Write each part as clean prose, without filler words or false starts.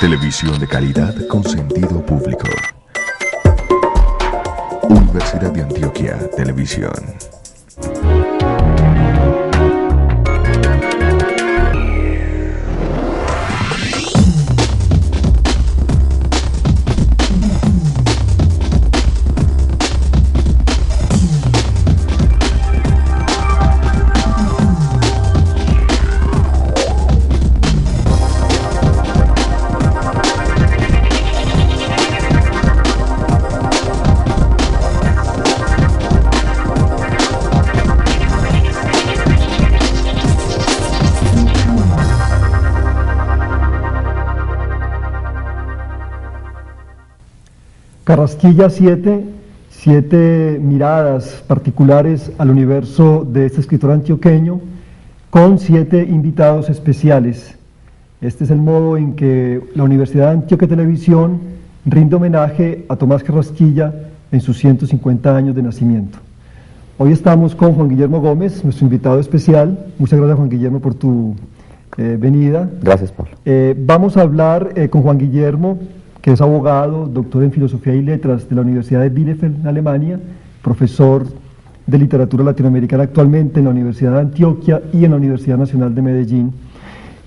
Televisión de calidad con sentido público. Universidad de Antioquia Televisión. Carrasquilla 7, 7 miradas particulares al universo de este escritor antioqueño, con 7 invitados especiales. Este es el modo en que la Universidad de Antioquia Televisión rinde homenaje a Tomás Carrasquilla en sus 150 años de nacimiento. Hoy estamos con Juan Guillermo Gómez, nuestro invitado especial. Muchas gracias, Juan Guillermo, por tu venida. Gracias, Pablo. Vamos a hablar con Juan Guillermo, que es abogado, doctor en Filosofía y Letras de la Universidad de Bielefeld, en Alemania, profesor de literatura latinoamericana actualmente en la Universidad de Antioquia y en la Universidad Nacional de Medellín,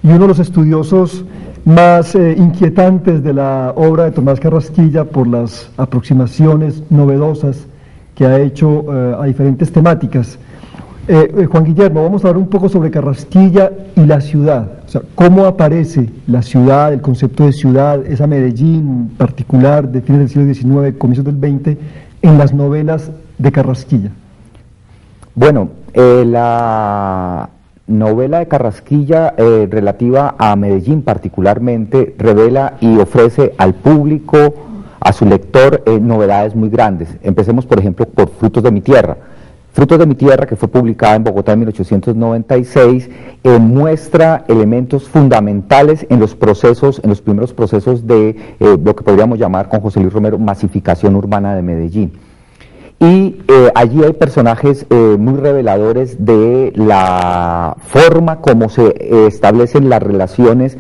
y uno de los estudiosos más inquietantes de la obra de Tomás Carrasquilla por las aproximaciones novedosas que ha hecho a diferentes temáticas. Juan Guillermo, vamos a hablar un poco sobre Carrasquilla y la ciudad, o sea, cómo aparece la ciudad, el concepto de ciudad, esa Medellín particular de fines del siglo XIX, comienzos del XX, en las novelas de Carrasquilla. Bueno, la novela de Carrasquilla relativa a Medellín particularmente revela y ofrece al público, a su lector, novedades muy grandes. Empecemos, por ejemplo, por Frutos de mi tierra. Frutos de mi tierra, que fue publicada en Bogotá en 1896, muestra elementos fundamentales en los procesos, en los primeros procesos de lo que podríamos llamar, con José Luis Romero, masificación urbana de Medellín. Y allí hay personajes muy reveladores de la forma como se establecen las relaciones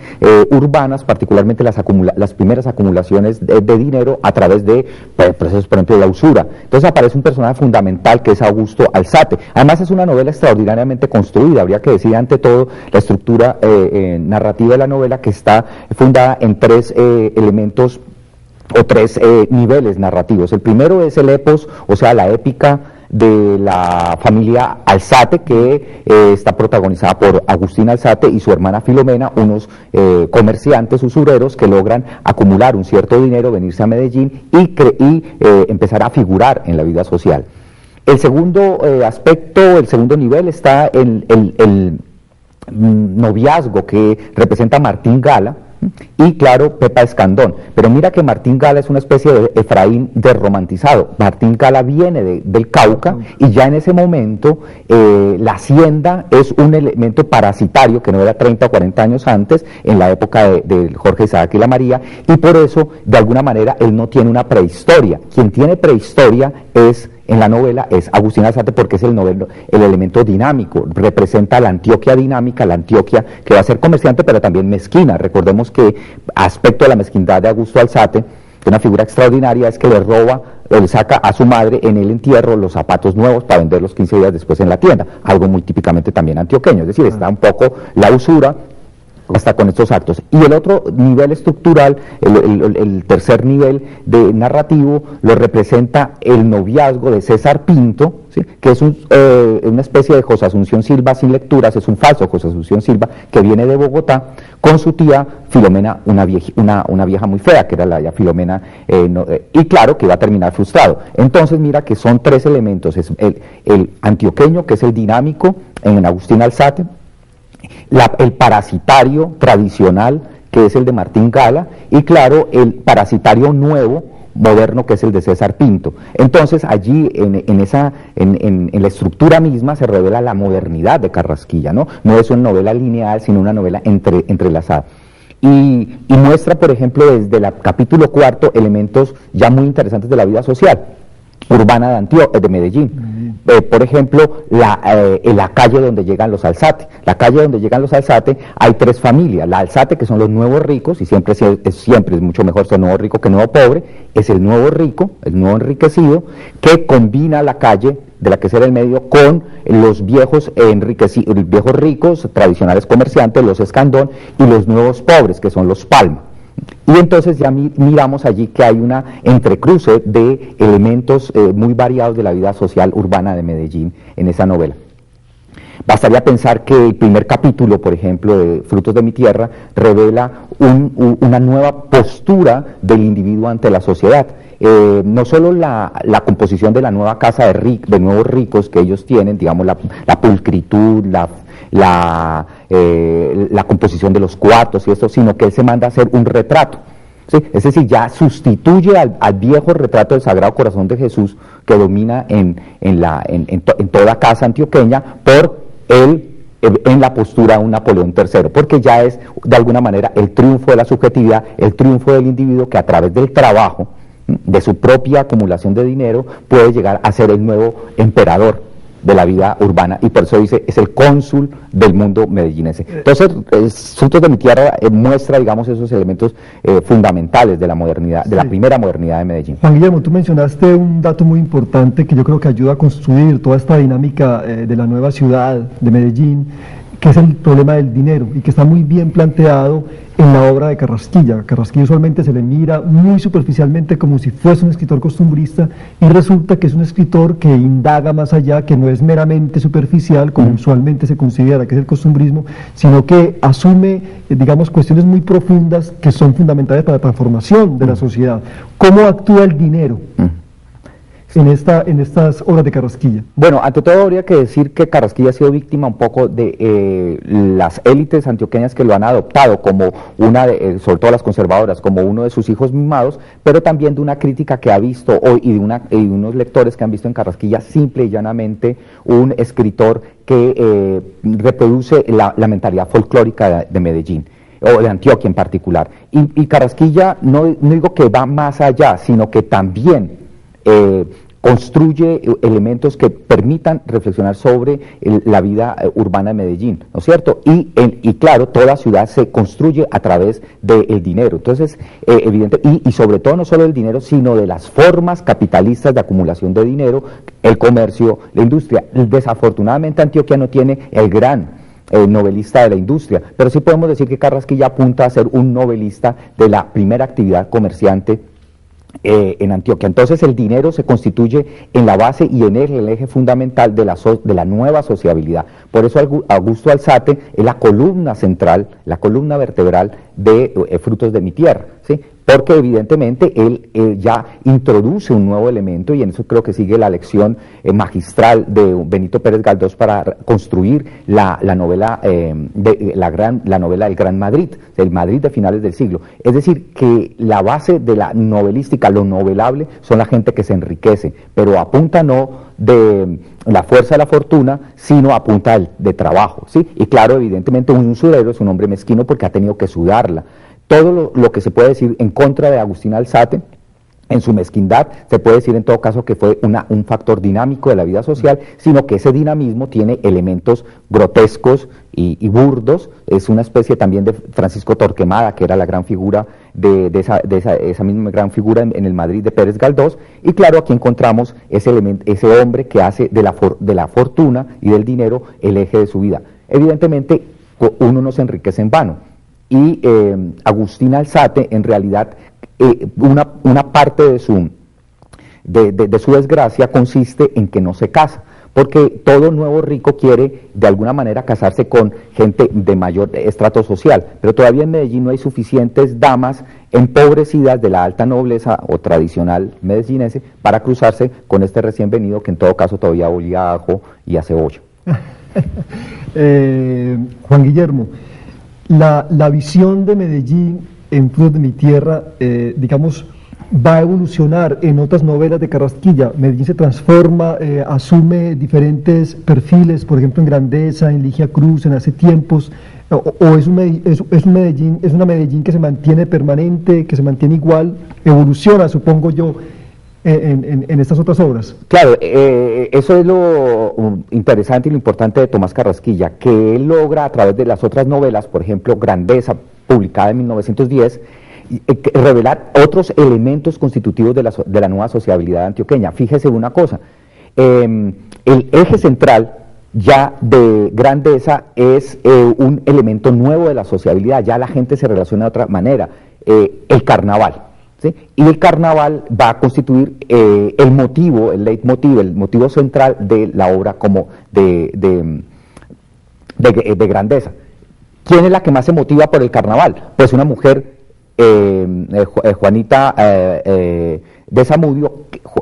urbanas, particularmente las primeras acumulaciones de dinero a través de procesos, por ejemplo, de la usura. Entonces aparece un personaje fundamental que es Augusto Alzate. Además es una novela extraordinariamente construida, habría que decir ante todo la estructura narrativa de la novela, que está fundada en 3 elementos o 3 niveles narrativos. El primero es el epos, o sea, la épica de la familia Alzate, que está protagonizada por Agustín Alzate y su hermana Filomena, unos comerciantes usureros que logran acumular un cierto dinero, venirse a Medellín y empezar a figurar en la vida social. El segundo aspecto, el segundo nivel, está en el noviazgo que representa Martín Gala y, claro, Pepa Escandón. Pero mira que Martín Gala es una especie de Efraín desromantizado. Martín Gala viene del Cauca y ya en ese momento la hacienda es un elemento parasitario que no era 30 o 40 años antes, en la época de Jorge Isaac y la María, y por eso, de alguna manera, él no tiene una prehistoria. Quien tiene prehistoria en la novela es Agustín Alzate, porque es el elemento dinámico, representa la Antioquia dinámica, la Antioquia que va a ser comerciante pero también mezquina. Recordemos que aspecto de la mezquindad de Augusto Alzate, una figura extraordinaria, es que le saca a su madre en el entierro los zapatos nuevos para venderlos 15 días después en la tienda, algo muy típicamente también antioqueño, es decir, está un poco la usura hasta con estos actos. Y el otro nivel estructural, el tercer nivel de narrativo, lo representa el noviazgo de César Pinto, ¿sí?, que es una especie de José Asunción Silva sin lecturas, es un falso José Asunción Silva, que viene de Bogotá con su tía Filomena, una vieja muy fea, que era la Filomena, y claro, que va a terminar frustrado. Entonces mira que son 3 elementos, es el antioqueño, que es el dinámico en Agustín Alzate, el parasitario tradicional, que es el de Martín Gala, y claro, el parasitario nuevo, moderno, que es el de César Pinto. Entonces allí en la estructura misma se revela la modernidad de Carrasquilla, ¿no? No es una novela lineal, sino una novela entrelazada. Y muestra, por ejemplo, desde el capítulo 4 elementos ya muy interesantes de la vida social. urbana de Medellín. Por ejemplo, en la calle donde llegan los Alzate. La calle donde llegan los Alzate hay tres familias. La Alzate, que son los nuevos ricos, y siempre es mucho mejor ser nuevo rico que nuevo pobre, es el nuevo rico, el nuevo enriquecido, que combina la calle de la que será el medio con los viejos ricos, tradicionales comerciantes, los Escandón, y los nuevos pobres, que son los Palma. Y entonces ya miramos allí que hay una entrecruce de elementos muy variados de la vida social urbana de Medellín en esa novela. Bastaría pensar que el primer capítulo, por ejemplo, de Frutos de mi Tierra, revela una nueva postura del individuo ante la sociedad. No solo la composición de la nueva casa de nuevos ricos que ellos tienen, digamos la pulcritud, la composición de los cuartos y esto, sino que él se manda a hacer un retrato, ¿sí? Es decir, ya sustituye al viejo retrato del Sagrado Corazón de Jesús que domina en toda casa antioqueña por él en la postura de un Napoleón III, porque ya es de alguna manera el triunfo de la subjetividad, el triunfo del individuo que a través del trabajo, de su propia acumulación de dinero, puede llegar a ser el nuevo emperador de la vida urbana, y por eso dice, es el cónsul del mundo medellinense. Entonces, Frutos de mi Tierra muestra, digamos, esos elementos fundamentales de la modernidad, de la primera modernidad de Medellín. Juan Guillermo, tú mencionaste un dato muy importante que yo creo que ayuda a construir toda esta dinámica de la nueva ciudad de Medellín, que es el problema del dinero, y que está muy bien planteado en la obra de Carrasquilla. Carrasquilla usualmente se le mira muy superficialmente como si fuese un escritor costumbrista, y resulta que es un escritor que indaga más allá, que no es meramente superficial, como usualmente se considera que es el costumbrismo, sino que asume, digamos, cuestiones muy profundas que son fundamentales para la transformación de la sociedad. ¿Cómo actúa el dinero en estas obras de Carrasquilla? Bueno, ante todo habría que decir que Carrasquilla ha sido víctima un poco de las élites antioqueñas que lo han adoptado como sobre todo las conservadoras, como uno de sus hijos mimados, pero también de una crítica que ha visto hoy y de unos lectores que han visto en Carrasquilla simple y llanamente un escritor que reproduce la mentalidad folclórica de Medellín, o de Antioquia en particular. Y Carrasquilla no digo que va más allá, sino que también construye elementos que permitan reflexionar sobre la vida urbana de Medellín, ¿no es cierto? Y claro, toda ciudad se construye a través del dinero. Entonces, evidente, y sobre todo no solo del dinero, sino de las formas capitalistas de acumulación de dinero, el comercio, la industria. Desafortunadamente Antioquia no tiene el gran novelista de la industria, pero sí podemos decir que Carrasquilla apunta a ser un novelista de la primera actividad comerciante en Antioquia. Entonces el dinero se constituye en la base y en el eje fundamental de la nueva sociabilidad. Por eso Augusto Alzate es la columna central, la columna vertebral de Frutos de mi Tierra, ¿sí? Porque evidentemente él ya introduce un nuevo elemento, y en eso creo que sigue la lección magistral de Benito Pérez Galdós para construir la novela la novela del Gran Madrid, del Madrid de finales del siglo. Es decir, que la base de la novelística, lo novelable, son la gente que se enriquece, pero apunta no de la fuerza de la fortuna, sino a punta de trabajo, ¿sí? Y claro, evidentemente un usurero es un hombre mezquino porque ha tenido que sudarla. Todo lo que se puede decir en contra de Agustín Alzate, en su mezquindad, se puede decir en todo caso que fue un factor dinámico de la vida social, sino que ese dinamismo tiene elementos grotescos y burdos. Es una especie también de Francisco Torquemada, que era la gran figura de esa misma gran figura en el Madrid de Pérez Galdós. Y claro, aquí encontramos ese hombre que hace de la fortuna y del dinero el eje de su vida. Evidentemente, uno no se enriquece en vano. Y Agustín Alzate, en realidad, una parte de su desgracia consiste en que no se casa, porque todo nuevo rico quiere de alguna manera casarse con gente de mayor estrato social, pero todavía en Medellín no hay suficientes damas empobrecidas de la alta nobleza o tradicional medellinense para cruzarse con este recién venido, que en todo caso todavía olía a ajo y a cebolla. Juan Guillermo, la visión de Medellín en Frutos de mi Tierra, digamos, va a evolucionar en otras novelas de Carrasquilla. Medellín se transforma, asume diferentes perfiles, por ejemplo en Grandeza, en Ligia Cruz, en Hace Tiempos, o es una Medellín que se mantiene permanente, que se mantiene igual, evoluciona, supongo yo. en estas otras obras. Claro, eso es lo interesante y lo importante de Tomás Carrasquilla, que él logra a través de las otras novelas, por ejemplo, Grandeza, publicada en 1910, revelar otros elementos constitutivos de la nueva sociabilidad antioqueña. Fíjese una cosa, el eje central ya de Grandeza es un elemento nuevo de la sociabilidad, ya la gente se relaciona de otra manera, el carnaval. ¿Sí? Y el carnaval va a constituir el motivo, el leitmotiv, el motivo central de la obra como de Grandeza. ¿Quién es la que más se motiva por el carnaval? Pues una mujer, Juanita de Zamudio,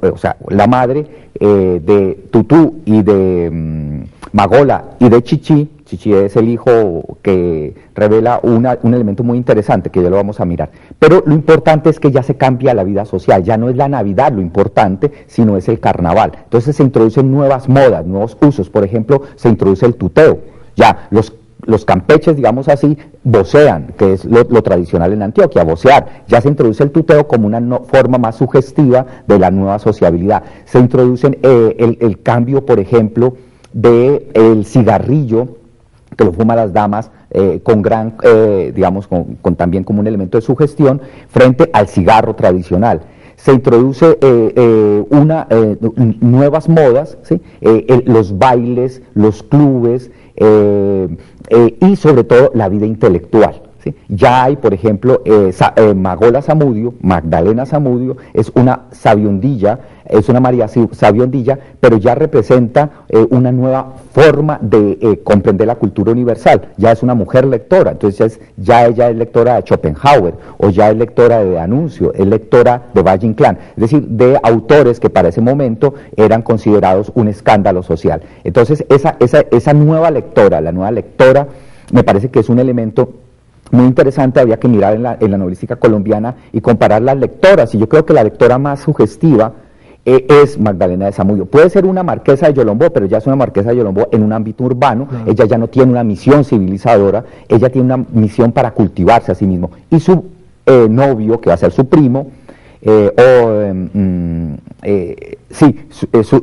o sea, la madre de Tutú y de Magola y de Chichi. Chichi es el hijo que revela un elemento muy interesante que ya lo vamos a mirar. Pero lo importante es que ya se cambia la vida social, ya no es la Navidad lo importante, sino es el carnaval. Entonces se introducen nuevas modas, nuevos usos. Por ejemplo, se introduce el tuteo. Ya los campeches, digamos así, vocean, que es lo tradicional en Antioquia, vocear. Ya se introduce el tuteo como una forma más sugestiva de la nueva sociabilidad. Se introducen el cambio, por ejemplo, del cigarrillo, que lo fuman las damas, con gran, digamos, con también como un elemento de sugestión, frente al cigarro tradicional. Se introduce nuevas modas, ¿sí? Los bailes, los clubes, y sobre todo la vida intelectual. ¿Sí? Ya hay, por ejemplo, Magola Zamudio, Magdalena Zamudio, es una sabiondilla, es una María Sabiondilla, pero ya representa una nueva forma de comprender la cultura universal. Ya es una mujer lectora, entonces ya ella es lectora de Schopenhauer, o ya es lectora de D'Annunzio, es lectora de Valle Inclán, es decir, de autores que para ese momento eran considerados un escándalo social. Entonces esa nueva lectora, la nueva lectora, me parece que es un elemento muy interesante. Había que mirar en la novelística colombiana y comparar las lectoras, y yo creo que la lectora más sugestiva es Magdalena de Zamudio. Puede ser una marquesa de Yolombó, pero ya es una marquesa de Yolombó en un ámbito urbano. Claro. Ella ya no tiene una misión civilizadora, ella tiene una misión para cultivarse a sí mismo. Y su novio, que va a ser su primo,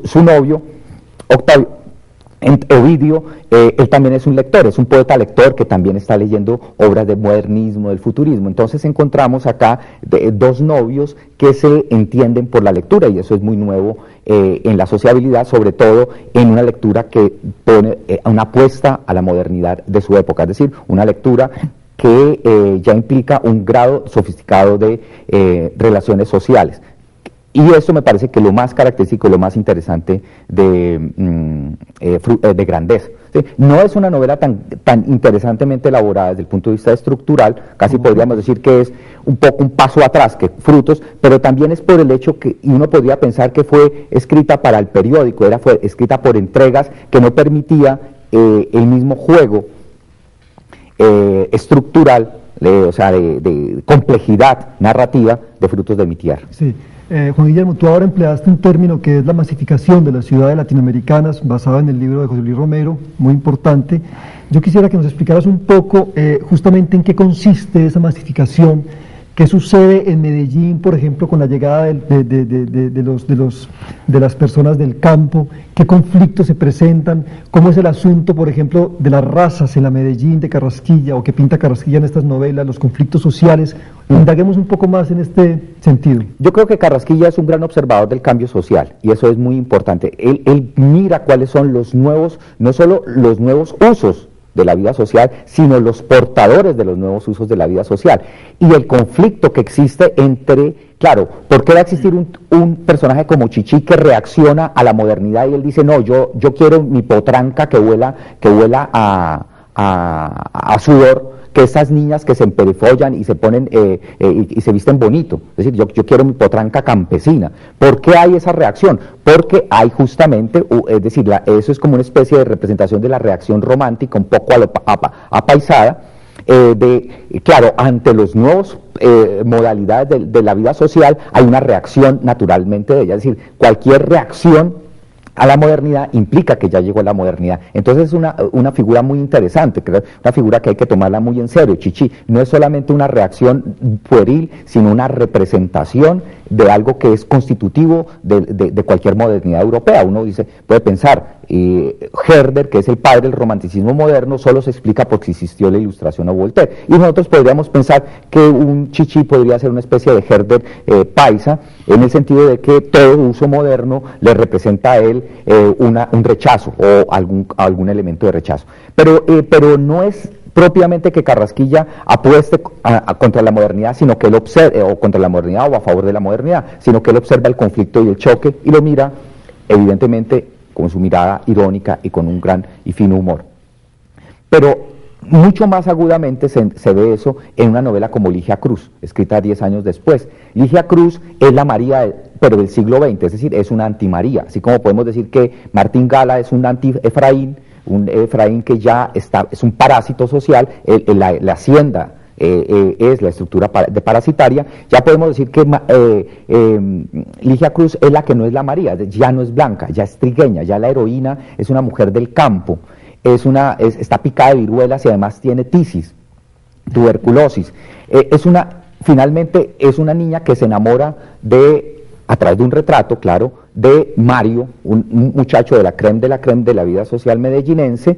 su novio, Octavio, Ovidio, él también es un lector, es un poeta lector que también está leyendo obras del modernismo, del futurismo. Entonces encontramos acá dos novios que se entienden por la lectura, y eso es muy nuevo en la sociabilidad, sobre todo en una lectura que pone una apuesta a la modernidad de su época, es decir, una lectura que ya implica un grado sofisticado de relaciones sociales. Y eso me parece que lo más característico, lo más interesante de Grandeza. ¿Sí? No es una novela tan interesantemente elaborada desde el punto de vista estructural, casi podríamos decir que es un poco un paso atrás que Frutos, pero también es por el hecho que, y uno podría pensar que fue escrita para el periódico, fue escrita por entregas que no permitía el mismo juego estructural, o sea, de complejidad narrativa de Frutos de mi tierra. Sí. Juan Guillermo, tú ahora empleaste un término que es la masificación de las ciudades latinoamericanas, basado en el libro de José Luis Romero, muy importante. Yo quisiera que nos explicaras un poco justamente en qué consiste esa masificación, qué sucede en Medellín, por ejemplo, con la llegada de las personas del campo, qué conflictos se presentan, cómo es el asunto, por ejemplo, de las razas en la Medellín de Carrasquilla, o que pinta Carrasquilla en estas novelas, los conflictos sociales. Indaguemos un poco más en este sentido. Yo creo que Carrasquilla es un gran observador del cambio social, y eso es muy importante. Él mira cuáles son los nuevos, no solo los nuevos usos de la vida social, sino los portadores de los nuevos usos de la vida social, y el conflicto que existe entre, claro, ¿por qué va a existir un personaje como Chichi que reacciona a la modernidad y él dice, no, yo quiero mi potranca que huela a sudor, que estas niñas que se emperifollan y se ponen y se visten bonito, es decir, yo quiero mi potranca campesina? ¿Por qué hay esa reacción? Porque hay justamente, es decir, eso es como una especie de representación de la reacción romántica, un poco apaisada, claro, ante los nuevos modalidades de la vida social hay una reacción naturalmente de ella, es decir, cualquier reacción a la modernidad implica que ya llegó la modernidad. Entonces es una figura muy interesante, una figura que hay que tomarla muy en serio. Chichi no es solamente una reacción pueril, sino una representación de algo que es constitutivo de cualquier modernidad europea. Uno puede pensar, Herder, que es el padre del romanticismo moderno, solo se explica porque existió la Ilustración o Voltaire. Y nosotros podríamos pensar que un Chichi podría ser una especie de Herder paisa, en el sentido de que todo uso moderno le representa a él un rechazo o algún elemento de rechazo. Pero no es propiamente que Carrasquilla apueste contra la modernidad, sino que él observa, o contra la modernidad o a favor de la modernidad, sino que él observa el conflicto y el choque y lo mira, evidentemente, con su mirada irónica y con un gran y fino humor. Pero mucho más agudamente se ve eso en una novela como Ligia Cruz, escrita 10 años después. Ligia Cruz es la María, pero del siglo XX, es decir, es una anti-María, así como podemos decir que Martín Gala es un anti-Efraín, un Efraín que ya es un parásito social, la hacienda es la estructura parasitaria. Ya podemos decir que Ligia Cruz es la que no es la María, ya no es blanca, ya es trigueña, ya la heroína es una mujer del campo, está picada de viruelas y además tiene tisis, tuberculosis. Finalmente es una niña que se enamora a través de un retrato, claro, de Mario, un muchacho de la crème de la vida social medellinense.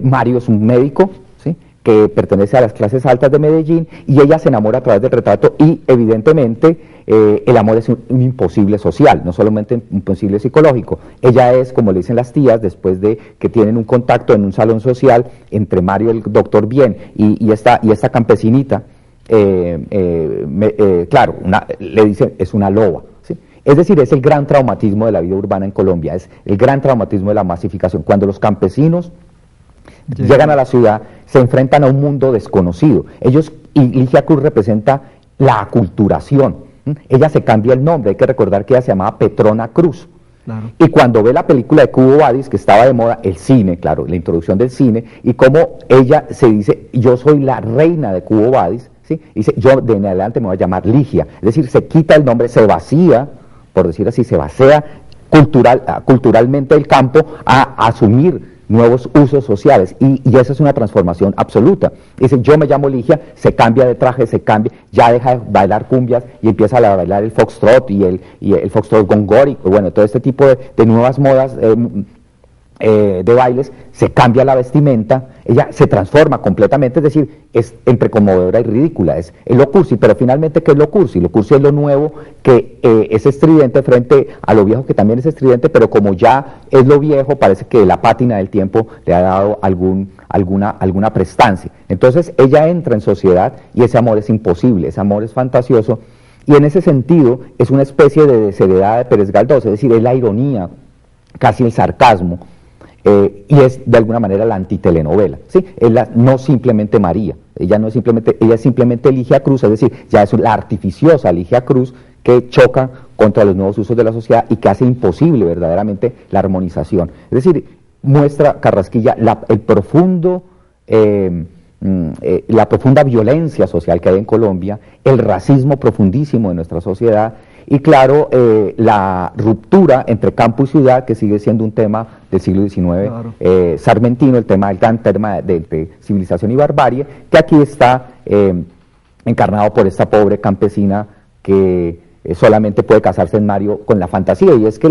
Mario es un médico, ¿sí?, que pertenece a las clases altas de Medellín, y ella se enamora a través del retrato, y evidentemente el amor es un imposible social, no solamente un imposible psicológico. Ella es, como le dicen las tías, después de que tienen un contacto en un salón social entre Mario, el doctor Bien, y esta campesinita, claro, le dicen, es una loba, ¿sí? Es decir, es el gran traumatismo de la vida urbana en Colombia, es el gran traumatismo de la masificación. Cuando los campesinos llegan a la ciudad, se enfrentan a un mundo desconocido. Y Ligia Cruz representa la aculturación. Ella se cambia el nombre, hay que recordar que ella se llamaba Petrona Cruz. Claro. Y cuando ve la película de Cubo Vadis, que estaba de moda, el cine, claro, la introducción del cine, y como ella se dice, yo soy la reina de Cubo Vadis, ¿sí? Dice, yo de en adelante me voy a llamar Ligia. Es decir, se quita el nombre, se vacía, por decir así, se vacía culturalmente el campo a asumir nuevos usos sociales, y esa es una transformación absoluta. Dice, yo me llamo Ligia, se cambia de traje, ya deja de bailar cumbias y empieza a bailar el foxtrot y el foxtrot gongórico, bueno, todo este tipo de nuevas modas de bailes. Se cambia la vestimenta, ella se transforma completamente, es decir, es entre conmovedora y ridícula, es lo cursi. Pero finalmente, ¿qué es lo cursi? Lo cursi es lo nuevo, que es estridente frente a lo viejo, que también es estridente, pero como ya es lo viejo, parece que la pátina del tiempo le ha dado alguna prestancia. Entonces ella entra en sociedad, y ese amor es imposible, ese amor es fantasioso, y en ese sentido es una especie de desheredada de Pérez Galdós, es decir, es la ironía, casi el sarcasmo, y es de alguna manera la antitelenovela, ¿sí? No simplemente María, ella es simplemente Ligia Cruz, es decir, ya es la artificiosa Ligia Cruz que choca contra los nuevos usos de la sociedad y que hace imposible verdaderamente la armonización. Es decir, muestra Carrasquilla la profunda violencia social que hay en Colombia, el racismo profundísimo de nuestra sociedad, y claro, la ruptura entre campo y ciudad, que sigue siendo un tema del siglo XIX, claro. Sarmentino, el gran tema de civilización y barbarie, que aquí está encarnado por esta pobre campesina que solamente puede casarse en Mario con la fantasía, y es que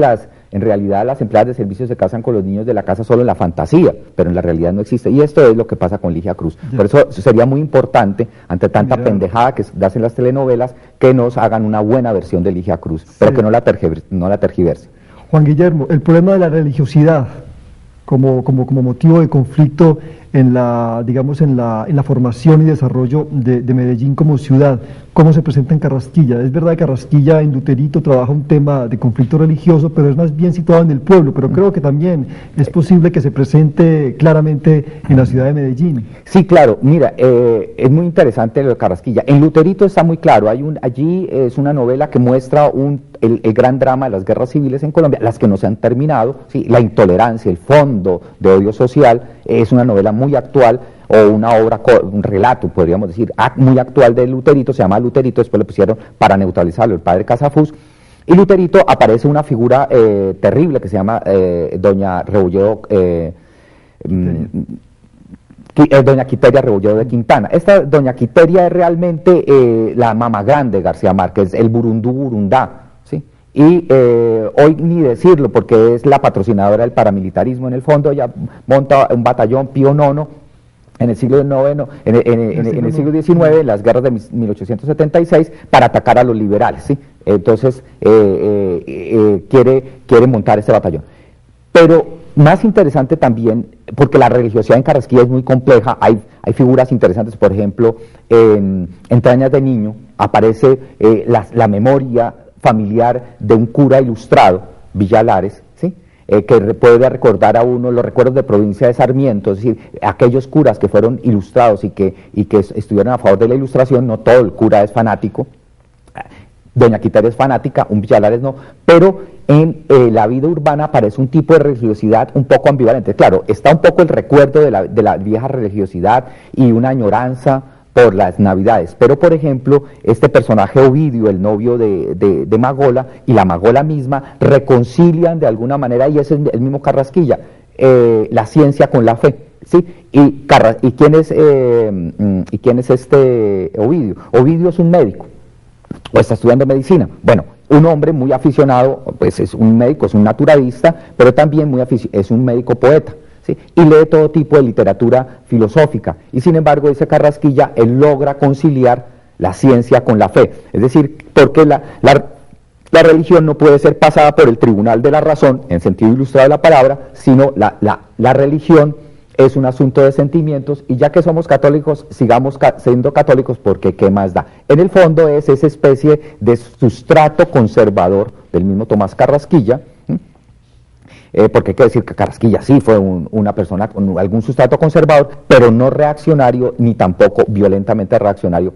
en realidad las empleadas de servicio se casan con los niños de la casa solo en la fantasía, pero en la realidad no existe, y esto es lo que pasa con Ligia Cruz. Por eso sería muy importante, ante tanta pendejada que hacen las telenovelas, que nos hagan una buena versión de Ligia Cruz, pero que no la tergiverse. Juan Guillermo, el problema de la religiosidad como motivo de conflicto en la formación y desarrollo de Medellín como ciudad, ¿cómo se presenta en Carrasquilla? Es verdad que Carrasquilla en Luterito trabaja un tema de conflicto religioso, pero es más bien situado en el pueblo, pero creo que también es posible que se presente claramente en la ciudad de Medellín. Sí, claro, mira, es muy interesante lo de Carrasquilla. En Luterito está muy claro, allí es una novela que muestra el gran drama de las guerras civiles en Colombia, las que no se han terminado, ¿sí? La intolerancia, el fondo de odio social. Es una novela muy actual, o un relato, podríamos decir, muy actual de Luterito, se llama Luterito, después le pusieron, para neutralizarlo, el padre Casafús, Y Luterito aparece una figura terrible que se llama doña Rebolledo, doña Quiteria Rebolledo de Quintana. Esta doña Quiteria es realmente la mamá grande de García Márquez, el burundú burundá, ¿sí? Y hoy ni decirlo, porque es la patrocinadora del paramilitarismo. En el fondo ella monta un batallón Pío IX en el siglo IX, en el siglo XIX, en las guerras de 1876, para atacar a los liberales, ¿sí? Entonces quiere montar este batallón. Pero más interesante también, porque la religiosidad en Carrasquilla es muy compleja, hay figuras interesantes. Por ejemplo, en Entrañas de Niño aparece la memoria familiar de un cura ilustrado, Villalares, ¿sí? Que puede recordar a uno los recuerdos de provincia de Sarmiento, es decir, aquellos curas que fueron ilustrados y que estuvieron a favor de la ilustración. No todo el cura es fanático, doña Quiteria es fanática, un Villalares no, pero en la vida urbana aparece un tipo de religiosidad un poco ambivalente. Claro, está un poco el recuerdo de la vieja religiosidad y una añoranza por las Navidades, pero por ejemplo, este personaje Ovidio, el novio de Magola, y la Magola misma reconcilian de alguna manera, y es el mismo Carrasquilla, la ciencia con la fe, ¿sí? ¿Y quién es este Ovidio? Ovidio es un médico, o está estudiando medicina. Bueno, un hombre muy aficionado, pues es un médico, es un naturalista, pero también es un médico poeta, ¿sí? Y lee todo tipo de literatura filosófica, y sin embargo, dice Carrasquilla, él logra conciliar la ciencia con la fe. Es decir, porque la religión no puede ser pasada por el tribunal de la razón, en sentido ilustrado de la palabra, sino la religión es un asunto de sentimientos, y ya que somos católicos, sigamos siendo católicos, porque ¿qué más da? En el fondo es esa especie de sustrato conservador del mismo Tomás Carrasquilla, porque hay que decir que Carrasquilla sí fue una persona con algún sustrato conservador, pero no reaccionario, ni tampoco violentamente reaccionario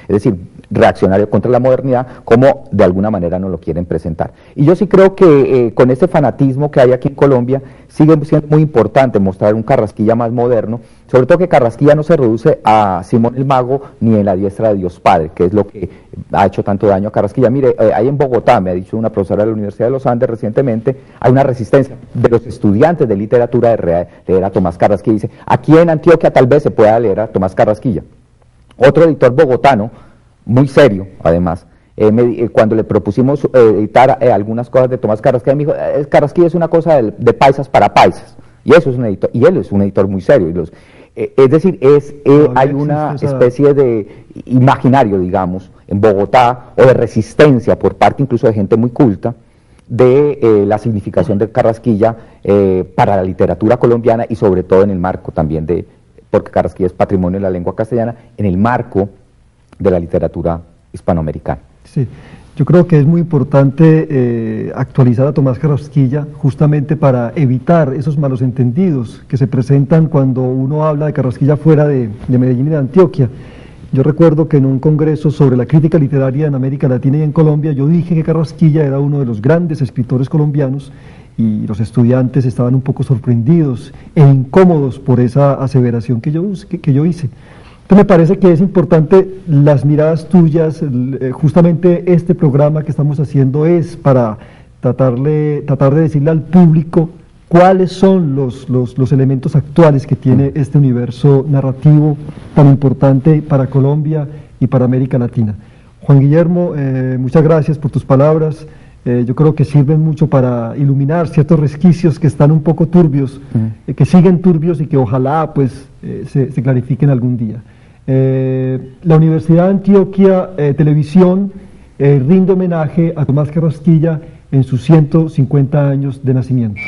es decir, reaccionario contra la modernidad, como de alguna manera nos lo quieren presentar. Y yo sí creo que con ese fanatismo que hay aquí en Colombia, sigue siendo muy importante mostrar un Carrasquilla más moderno, sobre todo que Carrasquilla no se reduce a Simón el Mago ni en la diestra de Dios Padre, que es lo que ha hecho tanto daño a Carrasquilla. Mire, ahí en Bogotá, me ha dicho una profesora de la Universidad de los Andes recientemente, hay una resistencia de los estudiantes de literatura de leer a Tomás Carrasquilla. Dice, aquí en Antioquia tal vez se pueda leer a Tomás Carrasquilla. Otro editor bogotano, muy serio además, cuando le propusimos editar algunas cosas de Tomás Carrasquilla, me dijo, Carrasquilla es una cosa de paisas para paisas, y eso es un editor, y él es un editor muy serio. Es decir, hay una especie de imaginario, digamos, en Bogotá, o de resistencia por parte incluso de gente muy culta, de la significación de Carrasquilla para la literatura colombiana, y sobre todo en el marco también porque Carrasquilla es patrimonio de la lengua castellana, en el marco de la literatura hispanoamericana. Sí, yo creo que es muy importante actualizar a Tomás Carrasquilla, justamente para evitar esos malos entendidos que se presentan cuando uno habla de Carrasquilla fuera de Medellín y de Antioquia. Yo recuerdo que en un congreso sobre la crítica literaria en América Latina y en Colombia, yo dije que Carrasquilla era uno de los grandes escritores colombianos, y los estudiantes estaban un poco sorprendidos e incómodos por esa aseveración que yo hice. Entonces me parece que es importante las miradas tuyas. Justamente este programa que estamos haciendo es para tratar de decirle al público cuáles son los elementos actuales que tiene este universo narrativo tan importante para Colombia y para América Latina. Juan Guillermo, muchas gracias por tus palabras. Yo creo que sirven mucho para iluminar ciertos resquicios que están un poco turbios, que siguen turbios, y que ojalá pues se clarifiquen algún día. La Universidad de Antioquia Televisión rinde homenaje a Tomás Carrasquilla en sus 150 años de nacimiento.